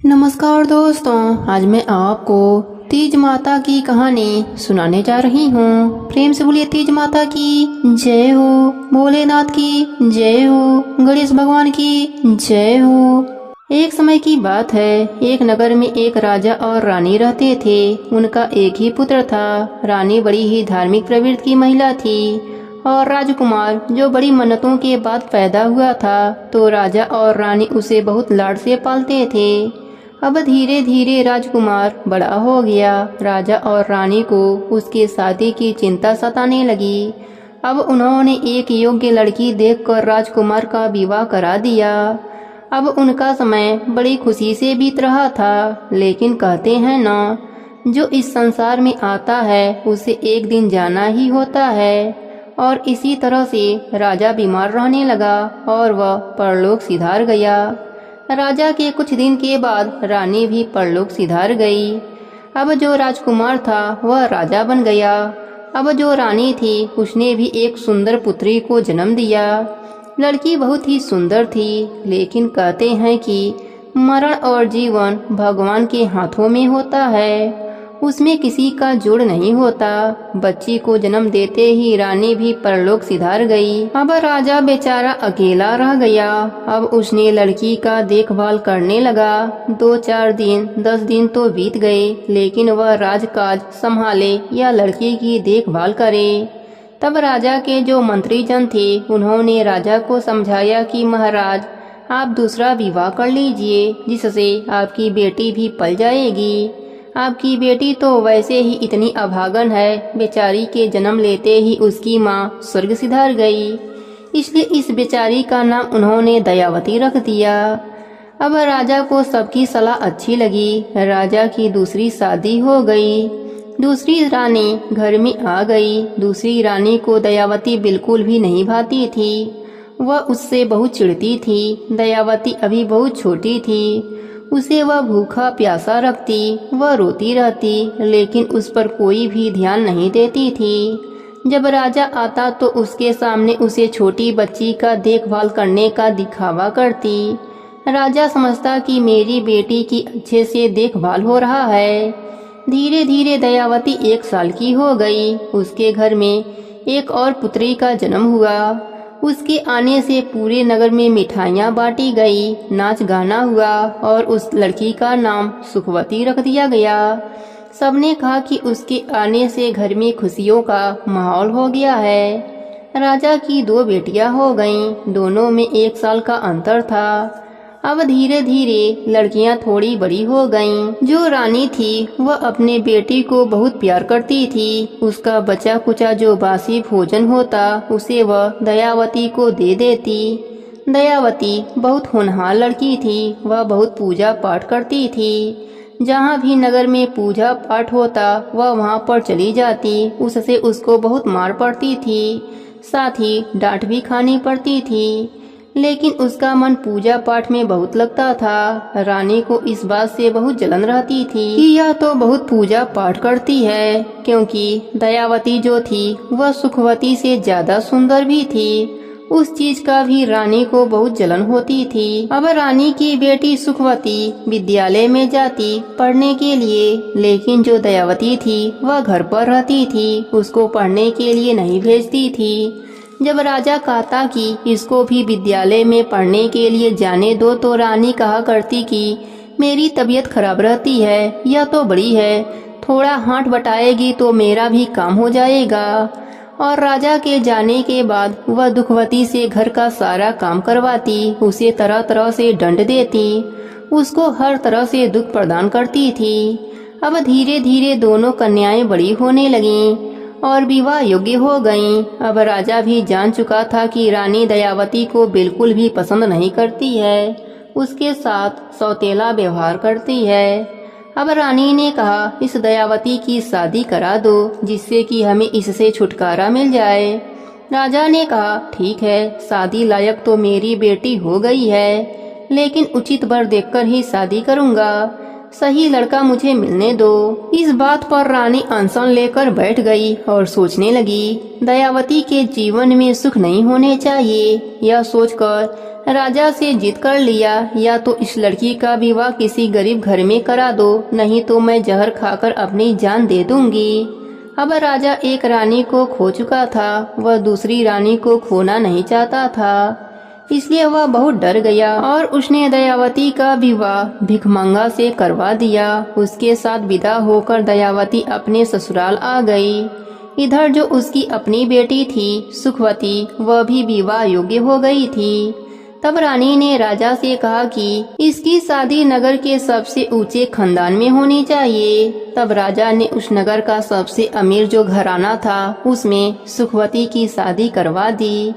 नमस्कार दोस्तों, आज मैं आपको तीज माता की कहानी सुनाने जा रही हूँ। प्रेम से बोलिए तीज माता की जय हो, भोलेनाथ की जय हो, गणेश भगवान की जय हो। एक समय की बात है, एक नगर में एक राजा और रानी रहते थे। उनका एक ही पुत्र था। रानी बड़ी ही धार्मिक प्रवृत्ति की महिला थी और राजकुमार जो बड़ी मन्नतों के बाद पैदा हुआ था, तो राजा और रानी उसे बहुत लाड से पालते थे। अब धीरे धीरे राजकुमार बड़ा हो गया। राजा और रानी को उसके शादी की चिंता सताने लगी। अब उन्होंने एक योग्य लड़की देखकर राजकुमार का विवाह करा दिया। अब उनका समय बड़ी खुशी से बीत रहा था, लेकिन कहते हैं ना, जो इस संसार में आता है उसे एक दिन जाना ही होता है। और इसी तरह से राजा बीमार रहने लगा और वह परलोक सिधार गया। राजा के कुछ दिन के बाद रानी भी परलोक सिधार गई। अब जो राजकुमार था वह राजा बन गया। अब जो रानी थी उसने भी एक सुंदर पुत्री को जन्म दिया। लड़की बहुत ही सुंदर थी, लेकिन कहते हैं कि मरण और जीवन भगवान के हाथों में होता है, उसमें किसी का जोड़ नहीं होता। बच्ची को जन्म देते ही रानी भी परलोक सिधार गई। अब राजा बेचारा अकेला रह गया। अब उसने लड़की का देखभाल करने लगा। 2-4 दिन 10 दिन तो बीत गए, लेकिन वह राजकाज संभाले या लड़की की देखभाल करे। तब राजा के जो मंत्री जन थे उन्होंने राजा को समझाया कि महाराज, आप दूसरा विवाह कर लीजिए, जिससे आपकी बेटी भी पल जाएगी। आपकी बेटी तो वैसे ही इतनी अभागन है, बेचारी के जन्म लेते ही उसकी माँ स्वर्ग सिधार गई, इसलिए इस बेचारी का नाम उन्होंने दयावती रख दिया। अब राजा को सबकी सलाह अच्छी लगी। राजा की दूसरी शादी हो गई। दूसरी रानी घर में आ गई। दूसरी रानी को दयावती बिल्कुल भी नहीं भाती थी। वह उससे बहुत चिढ़ती थी। दयावती अभी बहुत छोटी थी। उसे वह भूखा प्यासा रखती, वह रोती रहती, लेकिन उस पर कोई भी ध्यान नहीं देती थी। जब राजा आता तो उसके सामने उसे छोटी बच्ची का देखभाल करने का दिखावा करती। राजा समझता कि मेरी बेटी की अच्छे से देखभाल हो रहा है। धीरे धीरे दयावती 1 साल की हो गई। उसके घर में एक और पुत्री का जन्म हुआ। उसके आने से पूरे नगर में मिठाइयाँ बांटी गई, नाच गाना हुआ और उस लड़की का नाम सुखवती रख दिया गया। सबने कहा कि उसके आने से घर में खुशियों का माहौल हो गया है। राजा की 2 बेटियां हो गईं, दोनों में 1 साल का अंतर था। अब धीरे धीरे लड़कियां थोड़ी बड़ी हो गईं। जो रानी थी वह अपने बेटी को बहुत प्यार करती थी। उसका बचा कुचा जो बासी भोजन होता उसे वह दयावती को दे देती। दयावती बहुत होनहार लड़की थी। वह बहुत पूजा पाठ करती थी। जहाँ भी नगर में पूजा पाठ होता वह वहाँ पर चली जाती। उससे उसको बहुत मार पड़ती थी, साथ ही डांट भी खानी पड़ती थी, लेकिन उसका मन पूजा पाठ में बहुत लगता था। रानी को इस बात से बहुत जलन रहती थी कि यह तो बहुत पूजा पाठ करती है, क्योंकि दयावती जो थी वह सुखवती से ज्यादा सुंदर भी थी। उस चीज का भी रानी को बहुत जलन होती थी। अब रानी की बेटी सुखवती विद्यालय में जाती पढ़ने के लिए, लेकिन जो दयावती थी वह घर पर रहती थी, उसको पढ़ने के लिए नहीं भेजती थी। जब राजा कहता कि इसको भी विद्यालय में पढ़ने के लिए जाने दो, तो रानी कहा करती कि मेरी तबीयत खराब रहती है, यह तो बड़ी है, थोड़ा हाथ बटाएगी तो मेरा भी काम हो जाएगा। और राजा के जाने के बाद वह दुखवती से घर का सारा काम करवाती, उसे तरह तरह से दंड देती, उसको हर तरह से दुख प्रदान करती थी। अब धीरे धीरे दोनों कन्याएं बड़ी होने लगीं और विवाह योग्य हो गईं। अब राजा भी जान चुका था कि रानी दयावती को बिल्कुल भी पसंद नहीं करती है, उसके साथ सौतेला व्यवहार करती है। अब रानी ने कहा, इस दयावती की शादी करा दो, जिससे कि हमें इससे छुटकारा मिल जाए। राजा ने कहा, ठीक है, शादी लायक तो मेरी बेटी हो गई है, लेकिन उचित वर देखकर ही शादी करूंगा। सही लड़का मुझे मिलने दो। इस बात पर रानी अनशन लेकर बैठ गई और सोचने लगी, दयावती के जीवन में सुख नहीं होने चाहिए। यह सोचकर राजा से जिद कर लिया, या तो इस लड़की का विवाह किसी गरीब घर में करा दो, नहीं तो मैं जहर खाकर अपनी जान दे दूंगी। अब राजा एक रानी को खो चुका था, वह दूसरी रानी को खोना नहीं चाहता था, इसलिए वह बहुत डर गया और उसने दयावती का विवाह भिखमंगा से करवा दिया। उसके साथ विदा होकर दयावती अपने ससुराल आ गई। इधर जो उसकी अपनी बेटी थी सुखवती, वह भी विवाह योग्य हो गई थी। तब रानी ने राजा से कहा कि इसकी शादी नगर के सबसे ऊंचे खानदान में होनी चाहिए। तब राजा ने उस नगर का सबसे अमीर जो घराना था उसमें सुखवती की शादी करवा दी।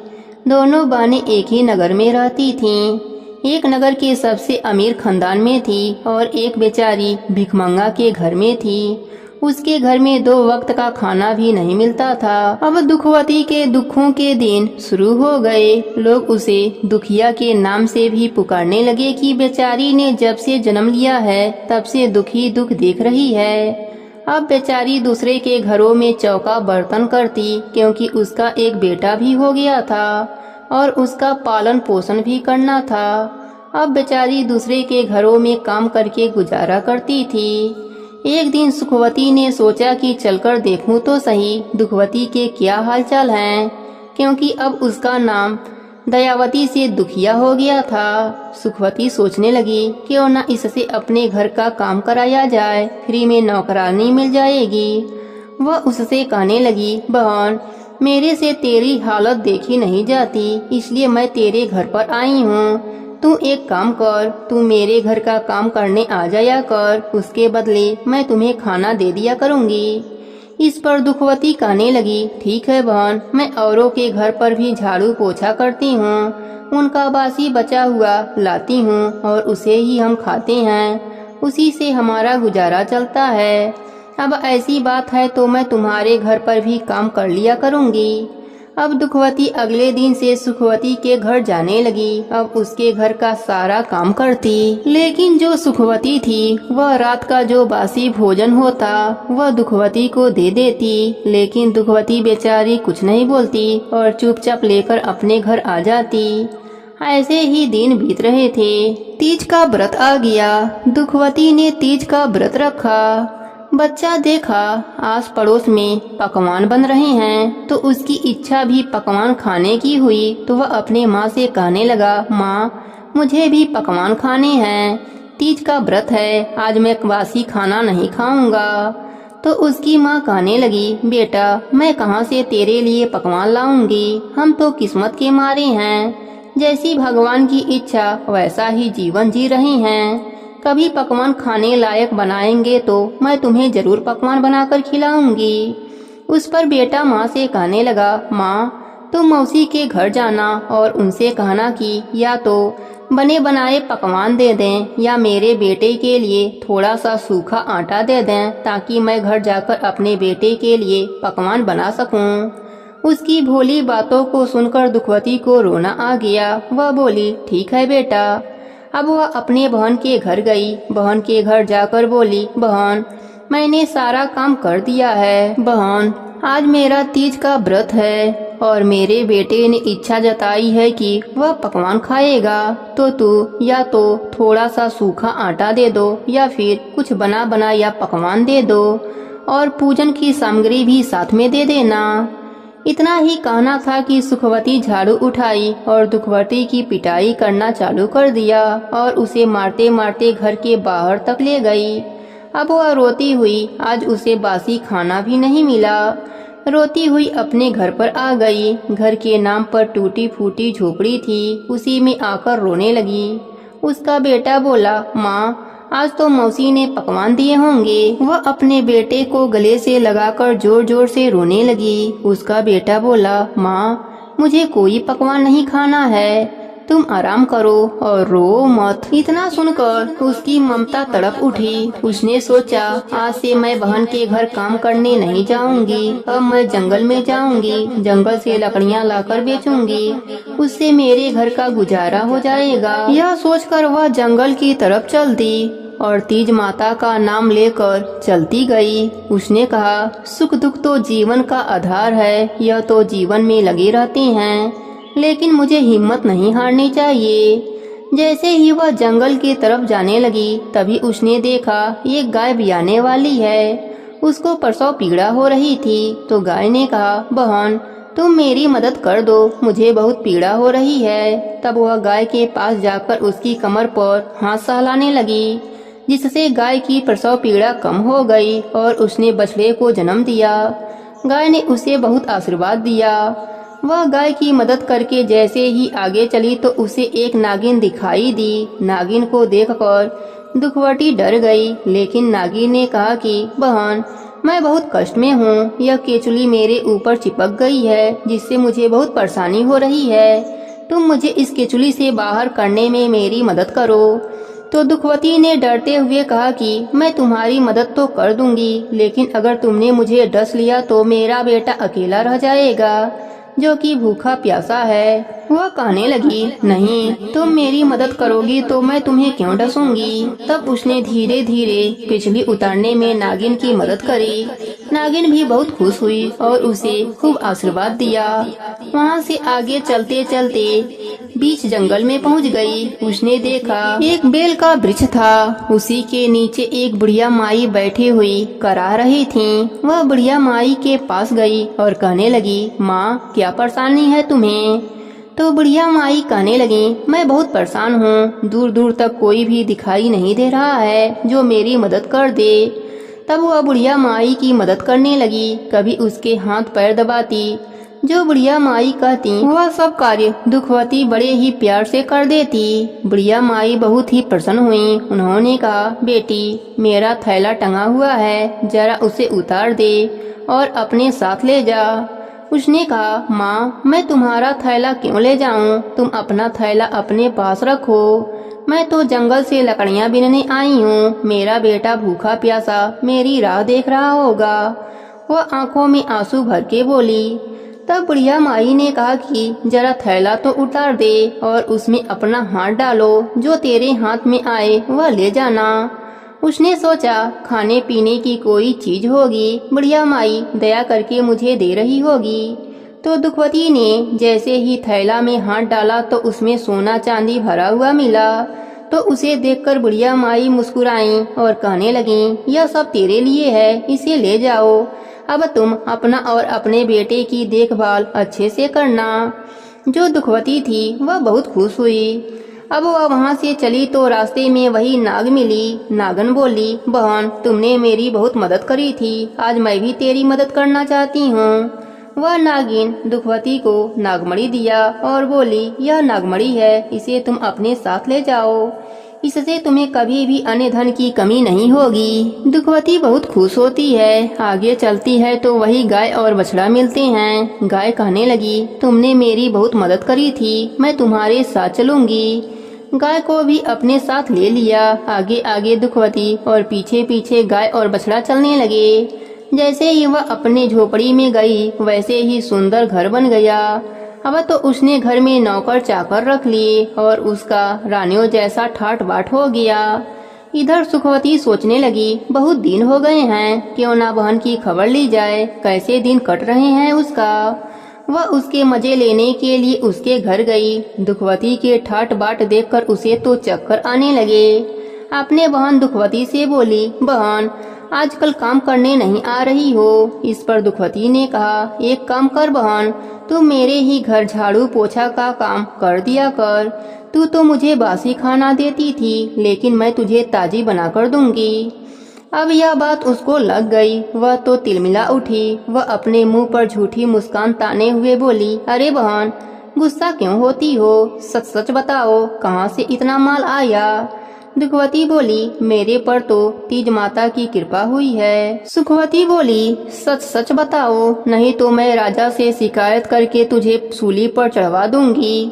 दोनों बहनें एक ही नगर में रहती थीं। एक नगर के सबसे अमीर खानदान में थी और एक बेचारी भिखमंगा के घर में थी। उसके घर में 2 वक्त का खाना भी नहीं मिलता था। अब दुखवती के दुखों के दिन शुरू हो गए। लोग उसे दुखिया के नाम से भी पुकारने लगे कि बेचारी ने जब से जन्म लिया है तब से दुख ही दुख देख रही है। अब बेचारी दूसरे के घरों में चौका बर्तन करती, क्योंकि उसका एक बेटा भी हो गया था और उसका पालन पोषण भी करना था। अब बेचारी दूसरे के घरों में काम करके गुजारा करती थी। एक दिन सुखवती ने सोचा कि चलकर देखूं तो सही दुखवती के क्या हालचाल हैं, क्योंकि अब उसका नाम दयावती से दुखिया हो गया था। सुखवती सोचने लगी, क्यों न इससे अपने घर का काम कराया जाए, फ्री में नौकरानी मिल जाएगी। वह उससे कहने लगी, बहन मेरे से तेरी हालत देखी नहीं जाती, इसलिए मैं तेरे घर पर आई हूँ। तू एक काम कर, तू मेरे घर का काम करने आ जाया कर, उसके बदले मैं तुम्हें खाना दे दिया करूँगी। इस पर दुखवती कहने लगी, ठीक है बहन, मैं औरों के घर पर भी झाड़ू पोछा करती हूँ, उनका बासी बचा हुआ लाती हूँ और उसे ही हम खाते हैं, उसी से हमारा गुजारा चलता है। अब ऐसी बात है तो मैं तुम्हारे घर पर भी काम कर लिया करूँगी। अब दुखवती अगले दिन से सुखवती के घर जाने लगी। अब उसके घर का सारा काम करती, लेकिन जो सुखवती थी वह रात का जो बासी भोजन होता वह दुखवती को दे देती, लेकिन दुखवती बेचारी कुछ नहीं बोलती और चुपचाप लेकर अपने घर आ जाती। ऐसे ही दिन बीत रहे थे। तीज का व्रत आ गया। दुखवती ने तीज का व्रत रखा। बच्चा देखा आस पड़ोस में पकवान बन रहे हैं तो उसकी इच्छा भी पकवान खाने की हुई, तो वह अपने माँ से कहने लगा, माँ मुझे भी पकवान खाने हैं, तीज का व्रत है, आज मैं बासी खाना नहीं खाऊंगा। तो उसकी माँ कहने लगी, बेटा मैं कहाँ से तेरे लिए पकवान लाऊंगी, हम तो किस्मत के मारे हैं, जैसी भगवान की इच्छा वैसा ही जीवन जी रहे हैं, कभी पकवान खाने लायक बनाएंगे तो मैं तुम्हें जरूर पकवान बनाकर खिलाऊंगी। उस पर बेटा माँ से कहने लगा, माँ तुम मौसी के घर जाना और उनसे कहना कि या तो बने बनाए पकवान दे दें या मेरे बेटे के लिए थोड़ा सा सूखा आटा दे दें, ताकि मैं घर जाकर अपने बेटे के लिए पकवान बना सकूं। उसकी भोली बातों को सुनकर दुखवती को रोना आ गया। वह बोली, ठीक है बेटा। अब वह अपने बहन के घर गई। बहन के घर जाकर बोली, बहन मैंने सारा काम कर दिया है। बहन आज मेरा तीज का व्रत है और मेरे बेटे ने इच्छा जताई है कि वह पकवान खाएगा, तो तू या तो थोड़ा सा सूखा आटा दे दो या फिर कुछ बना बनाया पकवान दे दो और पूजन की सामग्री भी साथ में दे देना। इतना ही कहना था कि सुखवती झाड़ू उठाई और दुखवती की पिटाई करना चालू कर दिया और उसे मारते मारते घर के बाहर तक ले गई। अब वह रोती हुई, आज उसे बासी खाना भी नहीं मिला। रोती हुई अपने घर पर आ गई। घर के नाम पर टूटी फूटी झोपड़ी थी, उसी में आकर रोने लगी। उसका बेटा बोला, माँ आज तो मौसी ने पकवान दिए होंगे। वह अपने बेटे को गले से लगाकर जोर जोर से रोने लगी। उसका बेटा बोला, माँ मुझे कोई पकवान नहीं खाना है, तुम आराम करो और रो मत। इतना सुनकर उसकी ममता तड़प उठी। उसने सोचा, आज से मैं बहन के घर काम करने नहीं जाऊंगी, अब मैं जंगल में जाऊंगी, जंगल से लकड़ियां लाकर बेचूंगी, उससे मेरे घर का गुजारा हो जाएगा। यह सोचकर वह जंगल की तरफ चल दी। और तीज माता का नाम लेकर चलती गई। उसने कहा, सुख दुख तो जीवन का आधार है, यह तो जीवन में लगे रहते हैं, लेकिन मुझे हिम्मत नहीं हारनी चाहिए। जैसे ही वह जंगल की तरफ जाने लगी तभी उसने देखा एक गाय ब्याने वाली है। उसको प्रसव पीड़ा हो रही थी तो गाय ने कहा, बहन तुम मेरी मदद कर दो, मुझे बहुत पीड़ा हो रही है। तब वह गाय के पास जाकर उसकी कमर पर हाथ सहलाने लगी, जिससे गाय की प्रसव पीड़ा कम हो गई और उसने बछड़े को जन्म दिया। गाय ने उसे बहुत आशीर्वाद दिया। वह गाय की मदद करके जैसे ही आगे चली तो उसे एक नागिन दिखाई दी। नागिन को देखकर दुखवती डर गई, लेकिन नागिन ने कहा कि बहन मैं बहुत कष्ट में हूँ, यह केचुली मेरे ऊपर चिपक गई है जिससे मुझे बहुत परेशानी हो रही है। तुम मुझे इस केचुली से बाहर करने में मेरी मदद करो। तो दुखवती ने डरते हुए कहा कि मैं तुम्हारी मदद तो कर दूंगी, लेकिन अगर तुमने मुझे डस लिया तो मेरा बेटा अकेला रह जाएगा जो कि भूखा प्यासा है। वह कहने लगी, नहीं तुम मेरी मदद करोगी तो मैं तुम्हें क्यों डसूंगी। तब उसने धीरे धीरे केचुली उतारने में नागिन की मदद करी। नागिन भी बहुत खुश हुई और उसे खूब आशीर्वाद दिया। वहाँ से आगे चलते चलते बीच जंगल में पहुँच गई। उसने देखा एक बेल का वृक्ष था, उसी के नीचे एक बुढ़िया माई बैठी हुई करा रही थी। वह बुढ़िया माई के पास गई और कहने लगी, माँ क्या परेशानी है तुम्हें। तो बुढ़िया माई कहने लगी, मैं बहुत परेशान हूँ, दूर दूर तक कोई भी दिखाई नहीं दे रहा है जो मेरी मदद कर दे। तब वह बुढ़िया माई की मदद करने लगी, कभी उसके हाथ पैर दबाती। जो बुढ़िया माई कहती वह सब कार्य दुखवती बड़े ही प्यार से कर देती। बुढ़िया माई बहुत ही प्रसन्न हुई। उन्होंने कहा, बेटी मेरा थैला टंगा हुआ है, जरा उसे उतार दे और अपने साथ ले जा। उसने कहा, माँ मैं तुम्हारा थैला क्यों ले जाऊं, तुम अपना थैला अपने पास रखो। मैं तो जंगल से लकड़ियाँ बीनने आई हूँ, मेरा बेटा भूखा प्यासा मेरी राह देख रहा होगा। वह आंखों में आंसू भर के बोली। तब बुढ़िया माई ने कहा कि जरा थैला तो उतार दे और उसमें अपना हाथ डालो, जो तेरे हाथ में आए वह ले जाना। उसने सोचा खाने पीने की कोई चीज होगी, बुढ़िया माई दया करके मुझे दे रही होगी। तो दुखवती ने जैसे ही थैला में हाथ डाला तो उसमें सोना चांदी भरा हुआ मिला। तो उसे देखकर बुढ़िया माई मुस्कुराई और कहने लगी, यह सब तेरे लिए है, इसे ले जाओ। अब तुम अपना और अपने बेटे की देखभाल अच्छे से करना। जो दुखवती थी वह बहुत खुश हुई। अब वह वहाँ से चली तो रास्ते में वही नाग मिली। नागन बोली, बहन तुमने मेरी बहुत मदद करी थी, आज मैं भी तेरी मदद करना चाहती हूँ। वह नागिन दुखवती को नागमणि दिया और बोली, यह नागमणि है, इसे तुम अपने साथ ले जाओ, इससे तुम्हें कभी भी अन्य धन की कमी नहीं होगी। दुखवती बहुत खुश होती है। आगे चलती है तो वही गाय और बछड़ा मिलते हैं। गाय कहने लगी, तुमने मेरी बहुत मदद करी थी, मैं तुम्हारे साथ चलूंगी। गाय को भी अपने साथ ले लिया। आगे आगे दुखवती और पीछे पीछे गाय और बछड़ा चलने लगे। जैसे ही वह अपने झोपड़ी में गई वैसे ही सुंदर घर बन गया। अब तो उसने घर में नौकर चाकर रख लिए और उसका रानियों जैसा ठाट बाट हो गया। इधर सुखवती सोचने लगी, बहुत दिन हो गए हैं, क्यों ना बहन की खबर ली जाए, कैसे दिन कट रहे हैं उसका। वह उसके मजे लेने के लिए उसके घर गई। दुखवती के ठाट बाट देखकर उसे तो चक्कर आने लगे। अपने बहन दुखवती से बोली, बहन आजकल काम करने नहीं आ रही हो। इस पर दुखवती ने कहा, एक काम कर बहन, तू मेरे ही घर झाड़ू पोछा का काम कर दिया कर। तू तो मुझे बासी खाना देती थी, लेकिन मैं तुझे ताजी बना कर दूंगी। अब यह बात उसको लग गई। वह तो तिलमिला उठी। वह अपने मुंह पर झूठी मुस्कान ताने हुए बोली, अरे बहन गुस्सा क्यों होती हो, सच सच बताओ कहाँ से इतना माल आया। दुखवती बोली, मेरे पर तो तीज माता की कृपा हुई है। सुखवती बोली, सच सच बताओ, नहीं तो मैं राजा से शिकायत करके तुझे सूली पर चढ़वा दूंगी।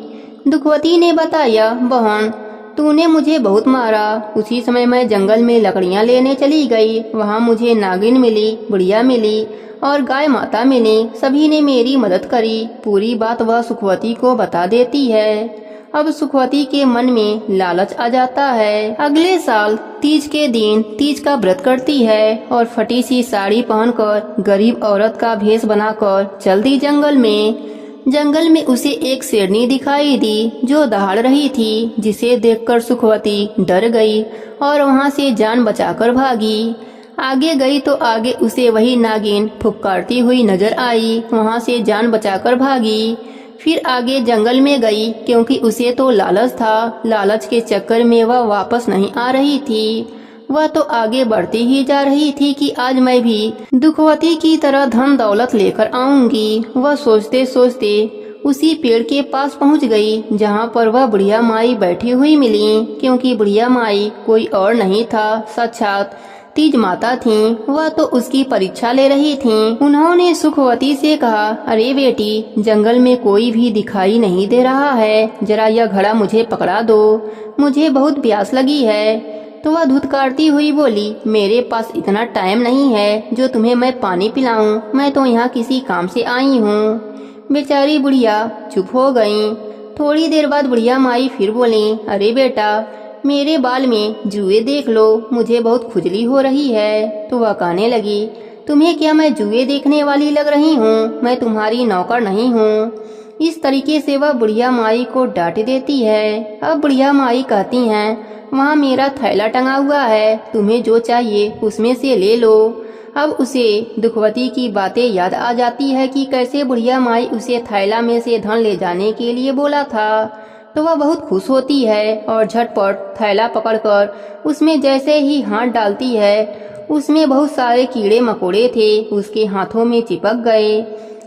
दुखवती ने बताया, बहन तूने मुझे बहुत मारा। उसी समय मैं जंगल में लकड़ियां लेने चली गई। वहाँ मुझे नागिन मिली, बुढ़िया मिली और गाय माता मिली। सभी ने मेरी मदद करी। पूरी बात वह सुखवती को बता देती है अब सुखवती के मन में लालच आ जाता है। अगले साल तीज के दिन तीज का व्रत करती है और फटी सी साड़ी पहनकर गरीब औरत का भेष बनाकर चल दी जंगल में। जंगल में उसे एक शेरनी दिखाई दी जो दहाड़ रही थी, जिसे देखकर सुखवती डर गई और वहां से जान बचाकर भागी। आगे गई तो आगे उसे वही नागिन फुफकारती हुई नजर आई, वहां से जान बचाकर भागी। फिर आगे जंगल में गई क्योंकि उसे तो लालच था, लालच के चक्कर में वह वापस नहीं आ रही थी। वह तो आगे बढ़ती ही जा रही थी कि आज मैं भी दुखवती की तरह धन दौलत लेकर आऊंगी। वह सोचते सोचते उसी पेड़ के पास पहुंच गई जहां पर वह बुढ़िया माई बैठी हुई मिली, क्योंकि बुढ़िया माई कोई और नहीं था, साक्षात तीज माता थीं। वह तो उसकी परीक्षा ले रही थीं। उन्होंने सुखवती से कहा, अरे बेटी, जंगल में कोई भी दिखाई नहीं दे रहा है, जरा यह घड़ा मुझे पकड़ा दो, मुझे बहुत प्यास लगी है। तो वह धुतकारती हुई बोली, मेरे पास इतना टाइम नहीं है जो तुम्हें मैं पानी पिलाऊं, मैं तो यहाँ किसी काम से आई हूँ। बेचारी बुढ़िया चुप हो गई। थोड़ी देर बाद बुढ़िया माई फिर बोली, अरे बेटा, मेरे बाल में जुए देख लो, मुझे बहुत खुजली हो रही है। तो वह कहने लगी, तुम्हें क्या मैं जुए देखने वाली लग रही हूँ? मैं तुम्हारी नौकर नहीं हूँ। इस तरीके से वह बुढ़िया माई को डांट देती है। अब बुढ़िया माई कहती हैं, वहाँ मेरा थैला टंगा हुआ है, तुम्हें जो चाहिए उसमें से ले लो। अब उसे दुखवती की बातें याद आ जाती है कि कैसे बुढ़िया माई उसे थैला में से धन ले जाने के लिए बोला था। तो वह बहुत खुश होती है और झटपट थैला पकड़कर उसमें जैसे ही हाथ डालती है, उसमें बहुत सारे कीड़े मकोड़े थे, उसके हाथों में चिपक गए।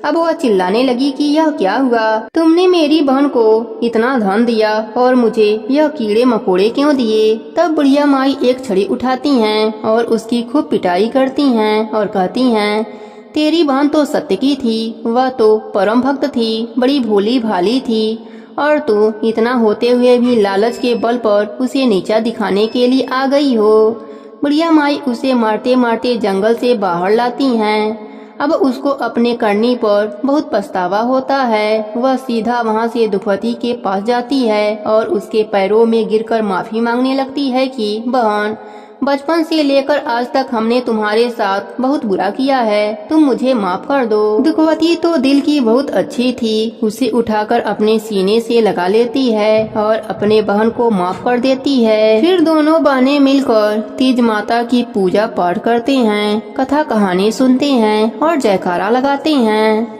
अब वह चिल्लाने लगी कि यह क्या हुआ? तुमने मेरी बहन को इतना धन दिया और मुझे यह कीड़े मकोड़े क्यों दिए? तब बुढ़िया माई एक छड़ी उठाती हैं और उसकी खूब पिटाई करती हैं और कहती हैं, तेरी बहन तो सत्य की थी, वह तो परम भक्त थी, बड़ी भोली भाली थी, और तू इतना होते हुए भी लालच के बल पर उसे नीचा दिखाने के लिए आ गई हो। बुढ़िया माई उसे मारते मारते जंगल से बाहर लाती हैं। अब उसको अपने करनी पर बहुत पछतावा होता है। वह सीधा वहां से दुखवती के पास जाती है और उसके पैरों में गिरकर माफी मांगने लगती है कि बहन, बचपन से लेकर आज तक हमने तुम्हारे साथ बहुत बुरा किया है, तुम मुझे माफ कर दो। दुखवती तो दिल की बहुत अच्छी थी, उसे उठाकर अपने सीने से लगा लेती है और अपने बहन को माफ कर देती है। फिर दोनों बहनें मिलकर तीज माता की पूजा पाठ करते हैं, कथा कहानी सुनते हैं और जयकारा लगाते हैं।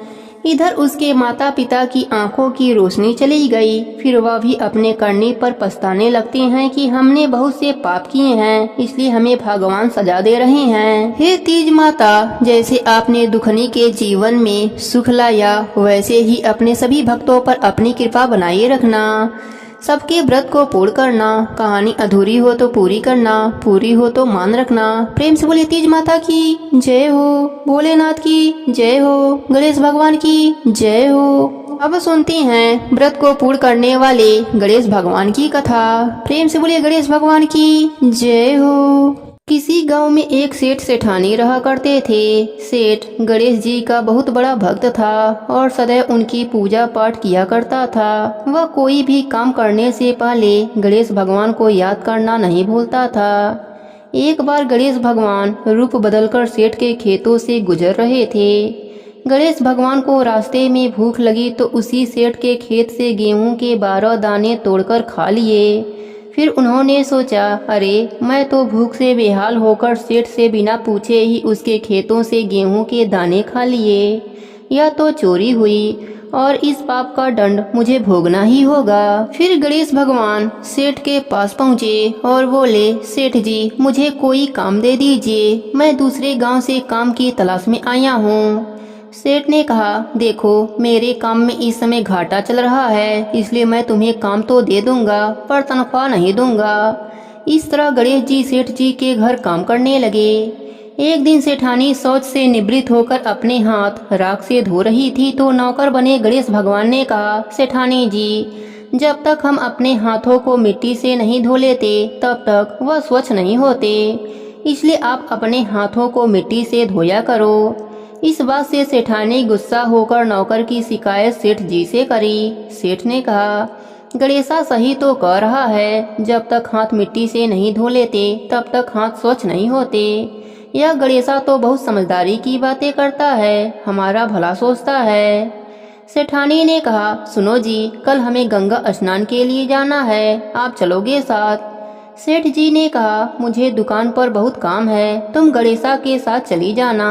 इधर उसके माता पिता की आंखों की रोशनी चली गई। फिर वह भी अपने करने पर पछताने लगते हैं कि हमने बहुत से पाप किए हैं, इसलिए हमें भगवान सजा दे रहे हैं। हे तीज माता, जैसे आपने दुखनी के जीवन में सुख लाया, वैसे ही अपने सभी भक्तों पर अपनी कृपा बनाए रखना। सबके व्रत को पूर्ण करना, कहानी अधूरी हो तो पूरी करना, पूरी हो तो मान रखना। प्रेम से बोले तीज माता की जय हो, भोलेनाथ की जय हो, गणेश भगवान की जय हो। अब सुनते हैं व्रत को पूर्ण करने वाले गणेश भगवान की कथा। प्रेम से बोले गणेश भगवान की जय हो। किसी गांव में एक सेठ सेठानी रहा करते थे। सेठ गणेश जी का बहुत बड़ा भक्त था और सदैव उनकी पूजा पाठ किया करता था। वह कोई भी काम करने से पहले गणेश भगवान को याद करना नहीं भूलता था। एक बार गणेश भगवान रूप बदलकर सेठ के खेतों से गुजर रहे थे। गणेश भगवान को रास्ते में भूख लगी तो उसी सेठ के खेत से गेहूं के 12 दाने तोड़कर खा लिए। फिर उन्होंने सोचा, अरे मैं तो भूख से बेहाल होकर सेठ से बिना पूछे ही उसके खेतों से गेहूं के दाने खा लिए। यह तो चोरी हुई और इस पाप का दंड मुझे भोगना ही होगा। फिर गणेश भगवान सेठ के पास पहुँचे और बोले, सेठ जी, मुझे कोई काम दे दीजिए, मैं दूसरे गांव से काम की तलाश में आया हूँ। सेठ ने कहा, देखो मेरे काम में इस समय घाटा चल रहा है, इसलिए मैं तुम्हें काम तो दे दूंगा पर तनख्वाह नहीं दूंगा। इस तरह गणेश जी सेठ जी के घर काम करने लगे। एक दिन सेठानी शौच से निवृत्त होकर अपने हाथ राख से धो रही थी तो नौकर बने गणेश भगवान ने कहा, सेठानी जी, जब तक हम अपने हाथों को मिट्टी से नहीं धो लेते तब तक वह स्वच्छ नहीं होते, इसलिए आप अपने हाथों को मिट्टी से धोया करो। इस बात से सेठानी गुस्सा होकर नौकर की शिकायत सेठ जी से करी। सेठ ने कहा, गणेशा सही तो कह रहा है, जब तक हाथ मिट्टी से नहीं धो लेते तब तक हाथ स्वच्छ नहीं होते। यह गणेशा तो बहुत समझदारी की बातें करता है, हमारा भला सोचता है। सेठानी ने कहा, सुनो जी, कल हमें गंगा स्नान के लिए जाना है, आप चलोगे साथ? सेठ जी ने कहा, मुझे दुकान पर बहुत काम है, तुम गणेशा के साथ चली जाना।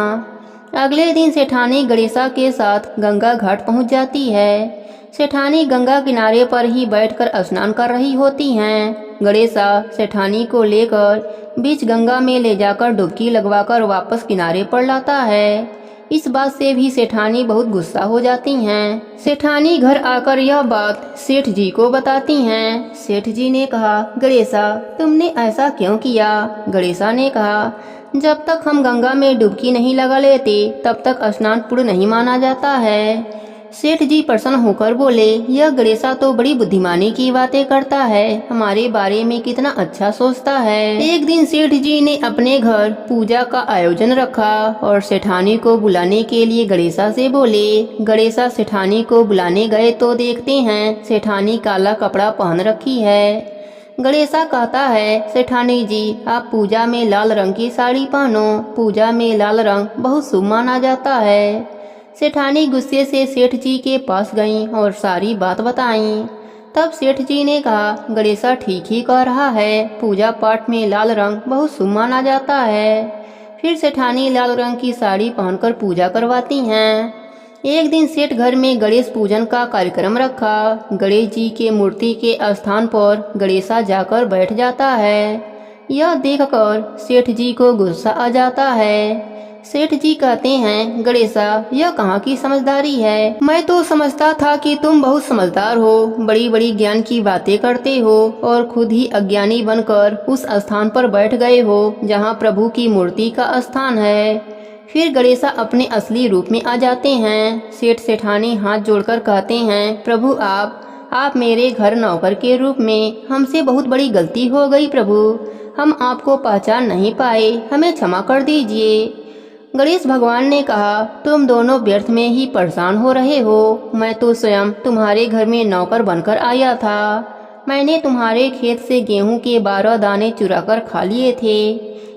अगले दिन सेठानी गणेशा के साथ गंगा घाट पहुंच जाती है। सेठानी गंगा किनारे पर ही बैठकर स्नान कर रही होती हैं। गणेशा सेठानी को लेकर बीच गंगा में ले जाकर डुबकी लगवाकर वापस किनारे पर लाता है। इस बात से भी सेठानी बहुत गुस्सा हो जाती हैं। सेठानी घर आकर यह बात सेठ जी को बताती हैं। सेठ जी ने कहा, गणेशा तुमने ऐसा क्यों किया? गणेशा ने कहा, जब तक हम गंगा में डुबकी नहीं लगा लेते तब तक स्नान पूर्ण नहीं माना जाता है। सेठ जी प्रसन्न होकर बोले, यह गणेशा तो बड़ी बुद्धिमानी की बातें करता है, हमारे बारे में कितना अच्छा सोचता है। एक दिन सेठ जी ने अपने घर पूजा का आयोजन रखा और सेठानी को बुलाने के लिए गणेशा से बोले। गणेशा सेठानी को बुलाने गए तो देखते हैं सेठानी काला कपड़ा पहन रखी है। गणेशा कहता है, सेठानी जी आप पूजा में लाल रंग की साड़ी पहनो, पूजा में लाल रंग बहुत शुभ माना जाता है। सेठानी गुस्से से सेठ जी के पास गईं और सारी बात बताईं। तब सेठ जी ने कहा, गणेशा ठीक ही कह रहा है, पूजा पाठ में लाल रंग बहुत शुभ माना जाता है। फिर सेठानी लाल रंग की साड़ी पहनकर पूजा करवाती हैं। एक दिन सेठ घर में गणेश पूजन का कार्यक्रम रखा। गणेश जी के मूर्ति के स्थान पर गणेशा जाकर बैठ जाता है। यह देखकर सेठ जी को गुस्सा आ जाता है। सेठ जी कहते हैं, गणेशा यह कहाँ की समझदारी है? मैं तो समझता था कि तुम बहुत समझदार हो, बड़ी बड़ी ज्ञान की बातें करते हो और खुद ही अज्ञानी बनकर उस स्थान पर बैठ गए हो जहाँ प्रभु की मूर्ति का स्थान है। फिर गणेशा अपने असली रूप में आ जाते हैं। सेठ सेठानी हाथ जोड़कर कहते हैं, प्रभु आप मेरे घर नौकर के रूप में, हमसे बहुत बड़ी गलती हो गई प्रभु, हम आपको पहचान नहीं पाए, हमें क्षमा कर दीजिए। गणेश भगवान ने कहा, तुम दोनों व्यर्थ में ही परेशान हो रहे हो, मैं तो स्वयं तुम्हारे घर में नौकर बनकर आया था। मैंने तुम्हारे खेत से गेहूं के 12 दाने चुराकर खा लिए थे,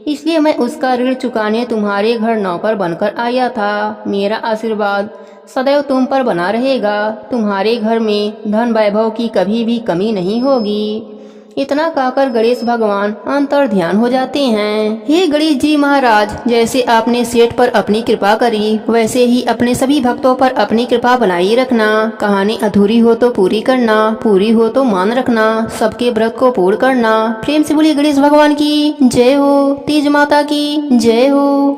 इसलिए मैं उसका ऋण चुकाने तुम्हारे घर नौकर बनकर आया था। मेरा आशीर्वाद सदैव तुम पर बना रहेगा, तुम्हारे घर में धन वैभव की कभी भी कमी नहीं होगी। इतना कहकर गणेश भगवान अंतर ध्यान हो जाते हैं। हे गणेश जी महाराज, जैसे आपने सेठ पर अपनी कृपा करी, वैसे ही अपने सभी भक्तों पर अपनी कृपा बनाई रखना। कहानी अधूरी हो तो पूरी करना, पूरी हो तो मान रखना, सबके व्रत को पूर्ण करना। प्रेम से बोलिए गणेश भगवान की जय हो, तीज माता की जय हो।